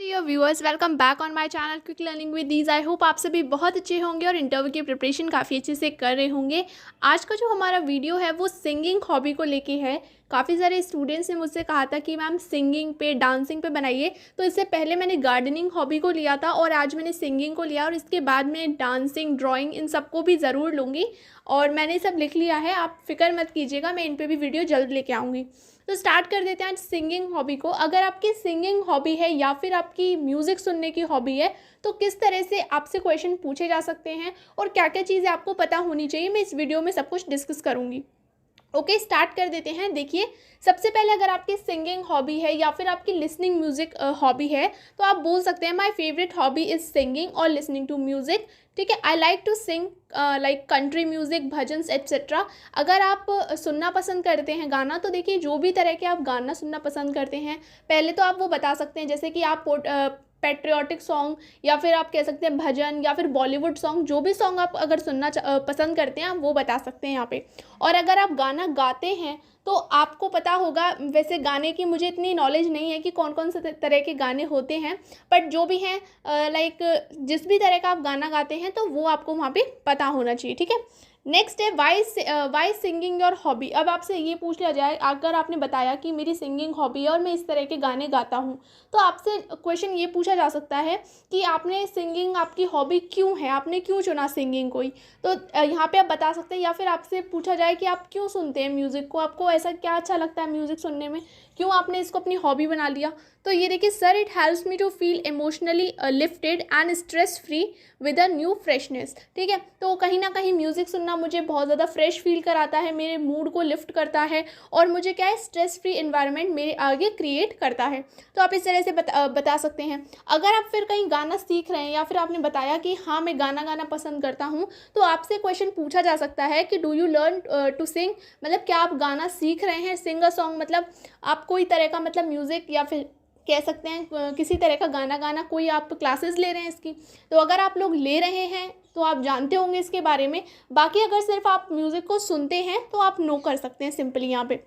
Dear viewers, welcome back on my channel quick learning with these. I hope आप सभी बहुत अच्छे होंगे और इंटरव्यू की प्रिपरेशन काफ़ी अच्छे से कर रहे होंगे। आज का जो हमारा वीडियो है वो सिंगिंग हॉबी को लेके है। काफ़ी सारे स्टूडेंट्स ने मुझसे कहा था कि मैम सिंगिंग पे, डांसिंग पे बनाइए। तो इससे पहले मैंने गार्डनिंग हॉबी को लिया था और आज मैंने सिंगिंग को लिया और इसके बाद मैं डांसिंग, ड्राइंग इन सबको भी ज़रूर लूँगी और मैंने सब लिख लिया है। आप फिक्र मत कीजिएगा, मैं इन पर भी वीडियो जल्द लेके आऊँगी। तो स्टार्ट कर देते हैं आज सिंगिंग हॉबी को। अगर आपकी सिंगिंग हॉबी है या फिर आपकी म्यूज़िक सुनने की हॉबी है तो किस तरह से आपसे क्वेश्चन पूछे जा सकते हैं और क्या क्या चीज़ें आपको पता होनी चाहिए, मैं इस वीडियो में सब कुछ डिस्कस करूँगी। ओके, स्टार्ट कर देते हैं। देखिए, सबसे पहले अगर आपकी सिंगिंग हॉबी है या फिर आपकी लिसनिंग म्यूज़िक हॉबी है तो आप बोल सकते हैं my favourite hobby is singing और लिसनिंग टू म्यूज़िक। ठीक है, I like to sing like country music, bhajans etcetera. अगर आप सुनना पसंद करते हैं गाना, तो देखिए जो भी तरह के आप गाना सुनना पसंद करते हैं, पहले तो आप वो बता सकते हैं, जैसे कि आप पैट्रियोटिक सॉन्ग या फिर आप कह सकते हैं भजन या फिर बॉलीवुड सॉन्ग, जो भी सॉन्ग आप अगर सुनना पसंद करते हैं आप वो बता सकते हैं यहाँ पे। और अगर आप गाना गाते हैं तो आपको पता होगा, वैसे गाने की मुझे इतनी नॉलेज नहीं है कि कौन कौन से तरह के गाने होते हैं, बट जो भी हैं लाइक जिस भी तरह का आप गाना गाते हैं तो वो आपको वहाँ पे पता होना चाहिए। ठीक है, नेक्स्ट है वाई सिंगिंग योर हॉबी। अब आपसे ये पूछ लिया जाए, अगर आपने बताया कि मेरी सिंगिंग हॉबी है और मैं इस तरह के गाने गाता हूँ, तो आपसे क्वेश्चन ये पूछा जा सकता है कि आपने सिंगिंग आपकी हॉबी क्यों है, आपने क्यों चुना सिंगिंग कोई। तो यहाँ पे आप बता सकते हैं, या फिर आपसे पूछा जाए कि आप क्यों सुनते हैं म्यूज़िक को, आपको ऐसा क्या अच्छा लगता है म्यूज़िक सुनने में, क्यों आपने इसको अपनी हॉबी बना लिया। तो ये देखिए, sir it helps me to feel emotionally lifted and stress free with a new freshness. ठीक है, तो कहीं ना कहीं म्यूज़िक सुनना मुझे बहुत ज़्यादा फ्रेश फील कराता है, मेरे मूड को लिफ्ट करता है और मुझे क्या है, स्ट्रेस फ्री इन्वायरमेंट मेरे आगे क्रिएट करता है। तो आप इस तरह से बता सकते हैं। अगर आप फिर कहीं गाना सीख रहे हैं या फिर आपने बताया कि हाँ मैं गाना गाना पसंद करता हूँ, तो आपसे क्वेश्चन पूछा जा सकता है कि do you learn to sing, मतलब क्या आप गाना सीख रहे हैं। सिंग अ सॉन्ग मतलब आप कोई तरह का मतलब म्यूज़िक या फिर कह सकते हैं किसी तरह का गाना गाना, कोई आप क्लासेस ले रहे हैं इसकी। तो अगर आप लोग ले रहे हैं तो आप जानते होंगे इसके बारे में। बाकी अगर सिर्फ आप म्यूज़िक को सुनते हैं तो आप नो कर सकते हैं सिंपली यहाँ पे।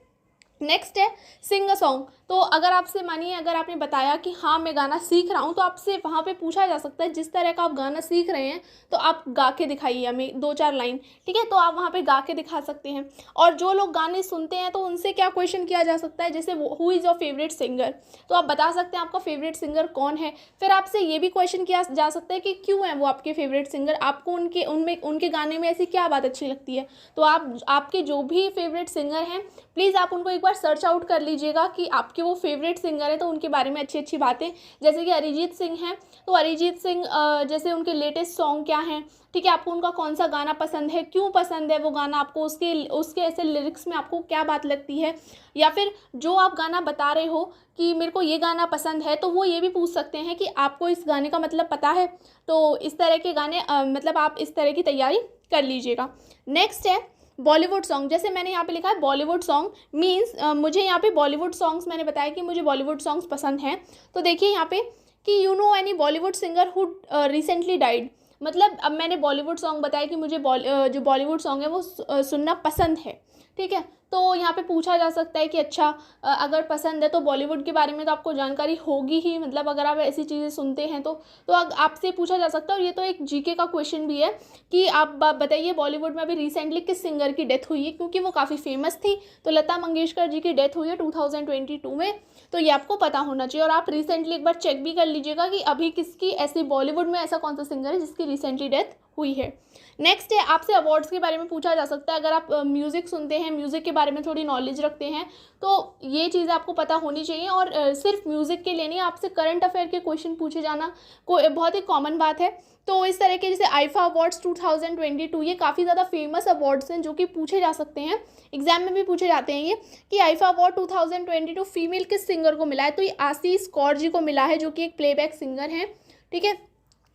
नेक्स्ट है सिंग अ सॉन्ग। तो अगर आपसे मानिए, अगर आपने बताया कि हाँ मैं गाना सीख रहा हूँ, तो आपसे वहाँ पे पूछा जा सकता है जिस तरह का आप गाना सीख रहे हैं तो आप गा के दिखाइए हमें 2-4 लाइन। ठीक है, तो आप वहाँ पे गा के दिखा सकते हैं। और जो लोग गाने सुनते हैं तो उनसे क्या क्वेश्चन किया जा सकता है, जैसे who is your favourite singer, तो आप बता सकते हैं आपका फेवरेट सिंगर कौन है। फिर आपसे ये भी क्वेश्चन किया जा सकता है कि क्यों है वो आपके फेवरेट सिंगर, आपको उनके गाने में ऐसी क्या बात अच्छी लगती है। तो आपके जो भी फेवरेट सिंगर हैं, प्लीज़ आप उनको एक बार सर्च आउट कर लीजिएगा कि आपके वो फेवरेट सिंगर है, तो उनके बारे में अच्छी अच्छी बातें, जैसे कि अरिजीत सिंह हैं तो अरिजीत सिंह जैसे उनके लेटेस्ट सॉन्ग क्या हैं। ठीक है, आपको उनका कौन सा गाना पसंद है, क्यों पसंद है वो गाना आपको, उसके ऐसे लिरिक्स में आपको क्या बात लगती है। या फिर जो आप गाना बता रहे हो कि मेरे को ये गाना पसंद है, तो वो ये भी पूछ सकते हैं कि आपको इस गाने का मतलब पता है। तो इस तरह के गाने मतलब आप इस तरह की तैयारी कर लीजिएगा। नेक्स्ट है बॉलीवुड सॉन्ग। जैसे मैंने यहाँ पे लिखा है बॉलीवुड सॉन्ग मीन्स मुझे यहाँ पे बॉलीवुड सॉन्ग्स, मैंने बताया कि मुझे बॉलीवुड सॉन्ग्स पसंद हैं। तो देखिए यहाँ पे कि you know any Bollywood singer who recently died, मतलब अब मैंने बॉलीवुड सॉन्ग बताया कि मुझे जो बॉलीवुड सॉन्ग है वो सुनना पसंद है। ठीक है, तो यहाँ पे पूछा जा सकता है कि अच्छा अगर पसंद है तो बॉलीवुड के बारे में तो आपको जानकारी होगी ही, मतलब अगर आप ऐसी चीज़ें सुनते हैं तो आपसे पूछा जा सकता है। और ये तो एक जीके का क्वेश्चन भी है कि आप बताइए बॉलीवुड में अभी रिसेंटली किस सिंगर की डेथ हुई है, क्योंकि वो काफ़ी फेमस थी। तो लता मंगेशकर जी की डेथ हुई है 2022 में, तो ये आपको पता होना चाहिए। और आप रिसेंटली एक बार चेक भी कर लीजिएगा कि अभी किसकी ऐसी बॉलीवुड में ऐसा कौन सा सिंगर है जिसकी रिसेंटली डेथ हुई है। नेक्स्ट है आपसे अवार्ड्स के बारे में पूछा जा सकता है। अगर आप म्यूज़िक सुनते हैं, म्यूज़िक के बारे में थोड़ी नॉलेज रखते हैं, तो ये चीज़ें आपको पता होनी चाहिए। और सिर्फ म्यूज़िक के लिए नहीं, आपसे करंट अफेयर के क्वेश्चन पूछे जाना बहुत ही कॉमन बात है। तो इस तरह के जैसे आईफा अवार्ड्स 2022, ये काफ़ी ज़्यादा फेमस अवार्ड्स हैं जो कि पूछे जा सकते हैं, एग्जाम में भी पूछे जाते हैं ये, कि आईफा अवार्ड 2022 फीमेल किस सिंगर को मिला है। तो ये आशीष कौर जी को मिला है, जो कि एक प्लेबैक सिंगर हैं। ठीक है,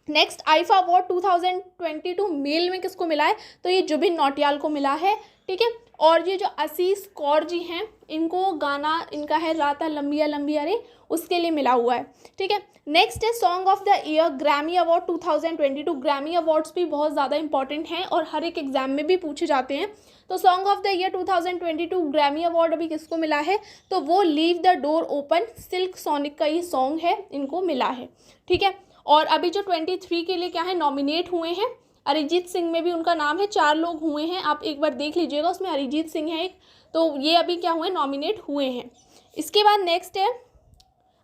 नेक्स्ट आईफा अवार्ड 2022 मेल में किसको मिला है, तो ये जुबिन नौटियाल को मिला है। ठीक है, और ये जो आशीष कौर जी हैं, इनको गाना इनका है राता लंबिया लंबिया रे, उसके लिए मिला हुआ है। ठीक है, नेक्स्ट है song of the year Grammy award 2022। Grammy awards भी बहुत ज़्यादा इंपॉर्टेंट हैं और हर एक एग्जाम में भी पूछे जाते हैं। तो song of the year 2022 Grammy award अभी किसको मिला है, तो वो leave the door open, silk sonic का ये सॉन्ग है, इनको मिला है। ठीक है, और अभी जो 23 के लिए क्या है नॉमिनेट हुए हैं, अरिजीत सिंह में भी उनका नाम है, 4 लोग हुए हैं, आप एक बार देख लीजिएगा, उसमें अरिजीत सिंह है एक, तो ये अभी क्या हुए नॉमिनेट हुए हैं। इसके बाद नेक्स्ट है,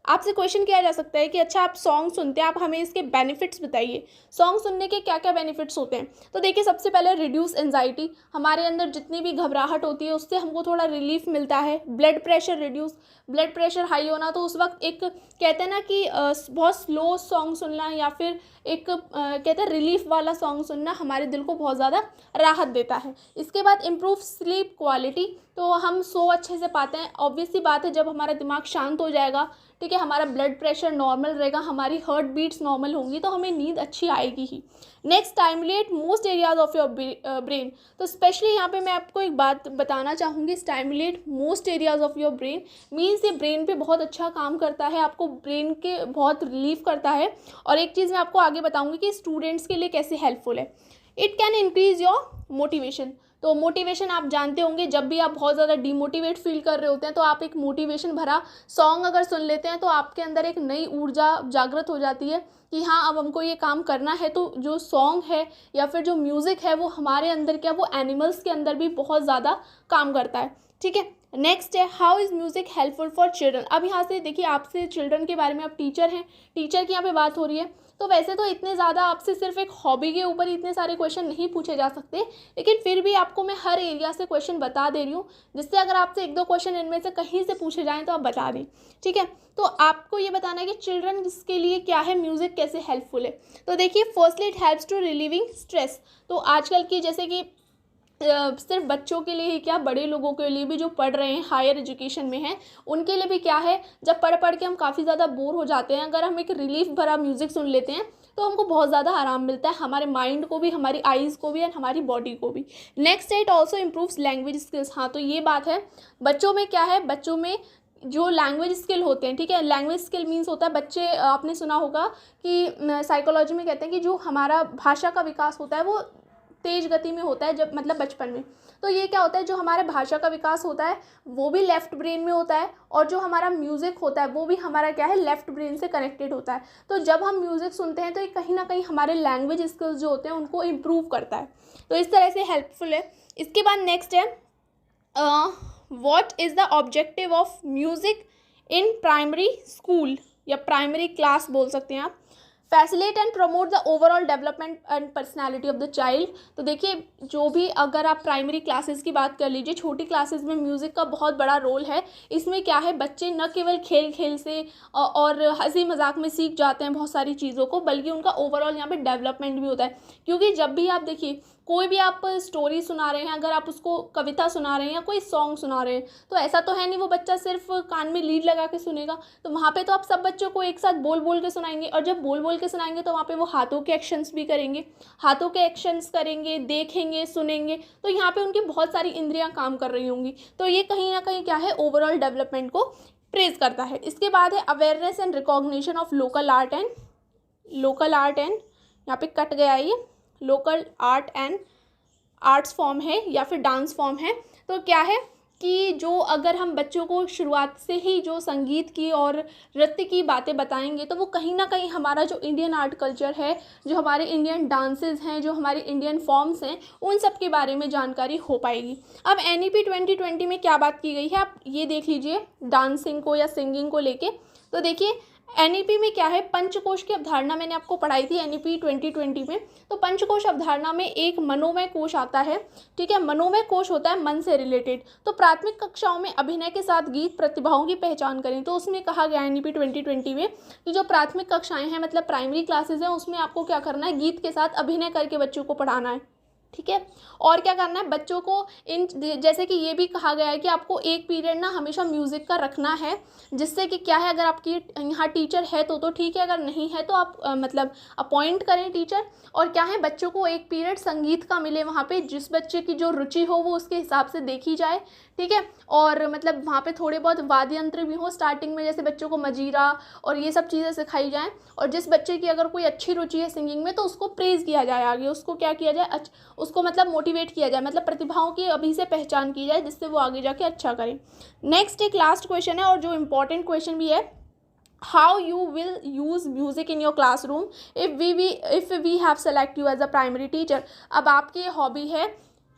आपसे क्वेश्चन किया जा सकता है कि अच्छा आप सॉन्ग सुनते हैं, आप हमें इसके बेनिफिट्स बताइए, सॉन्ग सुनने के क्या क्या बेनिफिट्स होते हैं। तो देखिए सबसे पहले रिड्यूस एंजाइटी, हमारे अंदर जितनी भी घबराहट होती है उससे हमको थोड़ा रिलीफ मिलता है। Blood pressure reduce, blood pressure high होना, तो उस वक्त एक कहते हैं ना कि बहुत स्लो सॉन्ग सुनना या फिर एक कहते हैं रिलीफ वाला सॉन्ग सुनना हमारे दिल को बहुत ज़्यादा राहत देता है। इसके बाद इम्प्रूव स्लीप क्वालिटी, तो हम सो अच्छे से पाते हैं। ऑब्वियस सी बात है, जब हमारा दिमाग शांत हो जाएगा, ठीक है, हमारा ब्लड प्रेशर नॉर्मल रहेगा, हमारी हार्ट बीट्स नॉर्मल होंगी, तो हमें नींद अच्छी आएगी ही। Next, stimulate most areas of your brain, तो स्पेशली यहाँ पे मैं आपको एक बात बताना चाहूँगी, stimulate most areas of your brain means ये ब्रेन पे बहुत अच्छा काम करता है, आपको ब्रेन के बहुत रिलीफ करता है। और एक चीज़ मैं आपको आगे बताऊँगी कि स्टूडेंट्स के लिए कैसे हेल्पफुल है। It can increase your motivation, तो मोटिवेशन आप जानते होंगे, जब भी आप बहुत ज़्यादा डीमोटिवेट फील कर रहे होते हैं तो आप एक मोटिवेशन भरा सॉन्ग अगर सुन लेते हैं तो आपके अंदर एक नई ऊर्जा जागृत हो जाती है कि हाँ अब हमको ये काम करना है। तो जो सॉन्ग है या फिर जो म्यूज़िक है वो हमारे अंदर क्या, वो एनिमल्स के अंदर भी बहुत ज़्यादा काम करता है। ठीक है, नेक्स्ट है how is music helpful for children. अब यहाँ से देखिए, आपसे चिल्ड्रन के बारे में, आप टीचर हैं, टीचर की यहाँ पे बात हो रही है, तो वैसे तो इतने ज़्यादा आपसे सिर्फ एक हॉबी के ऊपर इतने सारे क्वेश्चन नहीं पूछे जा सकते, लेकिन फिर भी आपको मैं हर एरिया से क्वेश्चन बता दे रही हूँ, जिससे अगर आपसे 1-2 क्वेश्चन इनमें से कहीं से पूछे जाएँ तो आप बता दें। ठीक है, तो आपको ये बताना है कि चिल्ड्रन के लिए क्या है, म्यूज़िक कैसे हेल्पफुल है। तो देखिए, firstly it helps to relieving stress, तो आजकल की जैसे कि सिर्फ बच्चों के लिए ही क्या, बड़े लोगों के लिए भी जो पढ़ रहे हैं, हायर एजुकेशन में हैं, उनके लिए भी क्या है, जब पढ़ पढ़ के हम काफ़ी ज़्यादा बोर हो जाते हैं, अगर हम एक रिलीफ भरा म्यूज़िक सुन लेते हैं तो हमको बहुत ज़्यादा आराम मिलता है, हमारे माइंड को भी, हमारी आईज़ को भी एंड हमारी बॉडी को भी। Next it also improves language skills, हाँ तो ये बात है, बच्चों में क्या है, बच्चों में जो लैंग्वेज स्किल होते हैं, ठीक है, लैंग्वेज स्किल मीन्स होता है बच्चे, आपने सुना होगा कि साइकोलॉजी में कहते हैं कि जो हमारा भाषा का विकास होता है वो तेज गति में होता है, जब मतलब बचपन में। तो ये क्या होता है, जो हमारे भाषा का विकास होता है वो भी लेफ्ट ब्रेन में होता है, और जो हमारा म्यूज़िक होता है वो भी हमारा क्या है, लेफ्ट ब्रेन से कनेक्टेड होता है। तो जब हम म्यूज़िक सुनते हैं तो ये कहीं ना कहीं हमारे लैंग्वेज स्किल्स जो होते हैं उनको इम्प्रूव करता है, तो इस तरह से हेल्पफुल है। इसके बाद नेक्स्ट है what is the objective of music in primary school या प्राइमरी क्लास बोल सकते हैं आप। Facilitate and promote the overall development and personality of the child, तो देखिए जो भी, अगर आप प्राइमरी क्लासेस की बात कर लीजिए, छोटी क्लासेस में म्यूज़िक का बहुत बड़ा रोल है। इसमें क्या है, बच्चे न केवल खेल खेल से और हंसी मजाक में सीख जाते हैं बहुत सारी चीज़ों को, बल्कि उनका ओवरऑल यहाँ पे डेवलपमेंट भी होता है। क्योंकि जब भी आप देखिए, कोई भी आप स्टोरी सुना रहे हैं, अगर आप उसको कविता सुना रहे हैं या कोई सॉन्ग सुना रहे हैं, तो ऐसा तो है नहीं वो बच्चा सिर्फ कान में लीड लगा के सुनेगा, तो वहाँ पे तो आप सब बच्चों को एक साथ बोल बोल के सुनाएंगे, और जब बोल बोल के सुनाएंगे तो वहाँ पे वो हाथों के एक्शंस भी करेंगे, हाथों के एक्शंस करेंगे, देखेंगे, सुनेंगे, तो यहाँ पे उनकी बहुत सारी इंद्रियाँ काम कर रही होंगी, तो ये कहीं ना कहीं क्या है, ओवरऑल डेवलपमेंट को प्रेज करता है। इसके बाद है awareness and recognition of local art and यहाँ पे कट गया, ये local art and arts form है या फिर डांस फॉर्म है। तो क्या है कि जो अगर हम बच्चों को शुरुआत से ही जो संगीत की और नृत्य की बातें बताएंगे, तो वो कहीं ना कहीं हमारा जो इंडियन आर्ट कल्चर है, जो हमारे इंडियन डांसेस हैं, जो हमारे इंडियन फॉर्म्स हैं, उन सब के बारे में जानकारी हो पाएगी। अब NEP 2020 में क्या बात की गई है, आप ये देख लीजिए, डांसिंग को या सिंगिंग को लेके। तो देखिए NEP में क्या है, पंचकोश की अवधारणा मैंने आपको पढ़ाई थी NEP 2020 में। तो पंचकोश अवधारणा में एक मनोमय कोश आता है, ठीक है, मनोमय कोश होता है मन से रिलेटेड। तो प्राथमिक कक्षाओं में अभिनय के साथ गीत प्रतिभाओं की पहचान करें, तो उसमें कहा गया NEP 2020 में कि जो प्राथमिक कक्षाएं हैं, मतलब प्राइमरी क्लासेज हैं, उसमें आपको क्या करना है, गीत के साथ अभिनय करके बच्चों को पढ़ाना है, ठीक है। और क्या करना है, बच्चों को इन, जैसे कि ये भी कहा गया है कि आपको एक पीरियड ना हमेशा म्यूज़िक का रखना है, जिससे कि क्या है, अगर आपकी यहाँ टीचर है तो ठीक है, अगर नहीं है तो आप मतलब अपॉइंट करें टीचर। और क्या है, बच्चों को एक पीरियड संगीत का मिले, वहाँ पे जिस बच्चे की जो रुचि हो वो उसके हिसाब से देखी जाए, ठीक है। और मतलब वहाँ पे थोड़े बहुत वाद्य यंत्र भी हों स्टार्टिंग में, जैसे बच्चों को मजीरा और ये सब चीज़ें सिखाई जाएँ। और जिस बच्चे की अगर कोई अच्छी रुचि है सिंगिंग में तो उसको प्रेज़ किया जाए आगे, उसको क्या किया जाए, उसको मतलब मोटिवेट किया जाए, मतलब प्रतिभाओं की अभी से पहचान की जाए जिससे वो आगे जाके अच्छा करें। नेक्स्ट एक लास्ट क्वेश्चन है और जो इम्पोर्टेंट क्वेश्चन भी है, how you will use music in your classroom if we have select you as a primary teacher। अब आपकी हॉबी है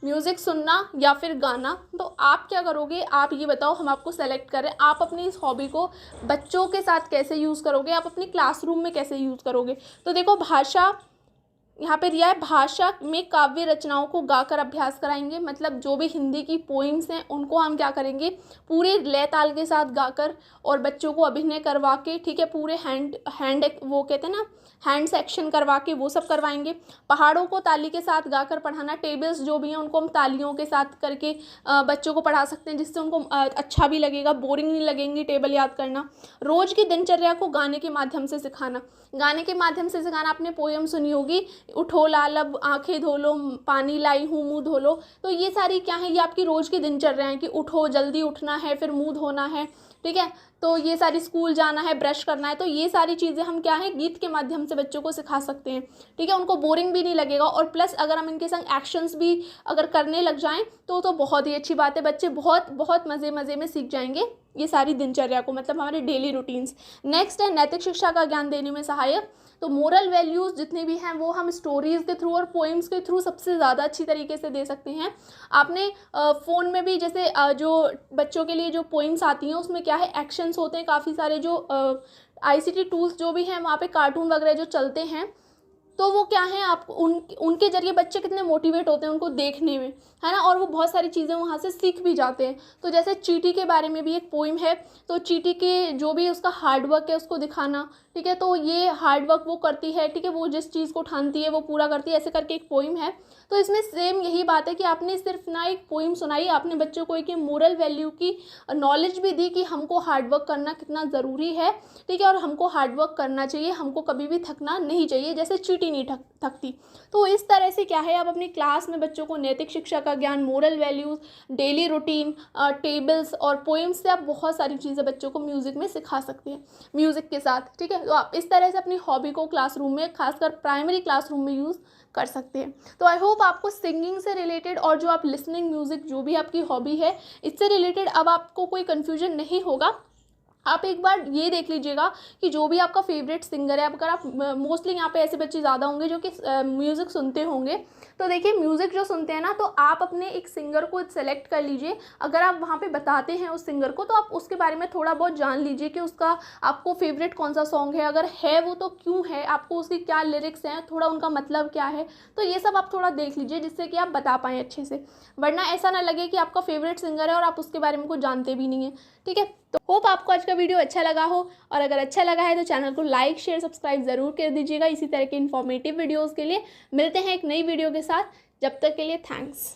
म्यूज़िक सुनना या फिर गाना, तो आप क्या करोगे, आप ये बताओ, हम आपको सेलेक्ट करें, आप अपनी इस हॉबी को बच्चों के साथ कैसे यूज़ करोगे, आप अपनी क्लासरूम में कैसे यूज़ करोगे। तो देखो, भाषा यहाँ पे दिया है, भाषा में काव्य रचनाओं को गाकर अभ्यास कराएंगे, मतलब जो भी हिंदी की पोइम्स हैं उनको हम क्या करेंगे, पूरे लय ताल के साथ गाकर और बच्चों को अभिनय करवा के, ठीक है, पूरे हैंड वो कहते हैं ना हैंड सेक्शन करवा के वो सब करवाएंगे। पहाड़ों को ताली के साथ गाकर पढ़ाना, टेबल्स जो भी हैं उनको हम तालियों के साथ करके बच्चों को पढ़ा सकते हैं, जिससे उनको अच्छा भी लगेगा, बोरिंग नहीं लगेंगी टेबल याद करना। रोज़ की दिनचर्या को गाने के माध्यम से सिखाना, गाने के माध्यम से सिखाना, आपने पोएम सुनी होगी, उठो लाल अब आँखें धो लो, पानी लाई हूँ मुँह धो लो, तो ये सारी क्या है, ये आपकी रोज़ की दिनचर्या है कि उठो, जल्दी उठना है, फिर मुँह धोना है, ठीक है, तो ये सारी स्कूल जाना है, ब्रश करना है, तो ये सारी चीज़ें हम क्या है गीत के माध्यम से बच्चों को सिखा सकते हैं, ठीक है, उनको बोरिंग भी नहीं लगेगा। और प्लस अगर हम इनके संग एक्शंस भी अगर करने लग जाएं तो बहुत ही अच्छी बात है, बच्चे बहुत बहुत मज़े में सीख जाएंगे ये सारी दिनचर्या को, मतलब हमारे डेली रूटीन्स। नेक्स्ट है नैतिक शिक्षा का ज्ञान देने में सहायक, तो मोरल वैल्यूज़ जितने भी हैं वो हम स्टोरीज़ के थ्रू और पोइम्स के थ्रू सबसे ज़्यादा अच्छी तरीके से दे सकते हैं। आपने फ़ोन में भी जैसे जो बच्चों के लिए जो पोइम्स आती हैं उसमें क्या है एक्शंस होते हैं काफ़ी सारे, जो ICT टूल्स जो भी हैं वहाँ पे कार्टून वगैरह जो चलते हैं, तो वो क्या है आप उनके जरिए बच्चे कितने मोटिवेट होते हैं उनको देखने में, है ना, और वो बहुत सारी चीज़ें वहाँ से सीख भी जाते हैं। तो जैसे चींटी के बारे में भी एक पोइम है, तो चींटी के जो भी उसका हार्डवर्क है उसको दिखाना, ठीक है, तो ये हार्डवर्क वो करती है, ठीक है, वो जिस चीज़ को ठानती है वो पूरा करती है, ऐसे करके एक पोइम है। तो इसमें सेम यही बात है कि आपने सिर्फ ना एक पोइम सुनाई, आपने बच्चों को एक मोरल वैल्यू की नॉलेज भी दी कि हमको हार्डवर्क करना कितना ज़रूरी है, ठीक है, और हमको हार्डवर्क करना चाहिए, हमको कभी भी थकना नहीं चाहिए, जैसे चींटी नहीं थकती। तो इस तरह से क्या है, आप अपनी क्लास में बच्चों को नैतिक शिक्षा का ज्ञान, moral values, daily routine, tables और पोइम्स से आप बहुत सारी चीज़ें बच्चों को म्यूज़िक में सिखा सकते हैं, म्यूज़िक के साथ, ठीक है। तो आप इस तरह से अपनी हॉबी को क्लासरूम में, खासकर प्राइमरी क्लासरूम में यूज़ कर सकते हैं। तो आई होप आपको सिंगिंग से रिलेटेड और जो आप लिसनिंग म्यूज़िक जो भी आपकी हॉबी है इससे रिलेटेड अब आपको कोई कन्फ्यूजन नहीं होगा। आप एक बार ये देख लीजिएगा कि जो भी आपका फेवरेट सिंगर है, अगर आप मोस्टली यहाँ पे ऐसे बच्चे ज़्यादा होंगे जो कि म्यूज़िक सुनते होंगे, तो देखिए म्यूज़िक जो सुनते हैं ना, तो आप अपने एक सिंगर को सेलेक्ट कर लीजिए। अगर आप वहाँ पे बताते हैं उस सिंगर को तो आप उसके बारे में थोड़ा बहुत जान लीजिए कि उसका आपको फेवरेट कौन सा सॉन्ग है, अगर है वो तो क्यों है, आपको उसकी क्या लिरिक्स हैं, थोड़ा उनका मतलब क्या है, तो ये सब आप थोड़ा देख लीजिए जिससे कि आप बता पाएँ अच्छे से, वरना ऐसा ना लगे कि आपका फेवरेट सिंगर है और आप उसके बारे में कुछ जानते भी नहीं हैं, ठीक है। तो होप आपको आज का वीडियो अच्छा लगा हो, और अगर अच्छा लगा है तो चैनल को लाइक शेयर सब्सक्राइब ज़रूर कर दीजिएगा। इसी तरह के इन्फॉर्मेटिव वीडियोज़ के लिए मिलते हैं एक नई वीडियो के साथ, जब तक के लिए थैंक्स।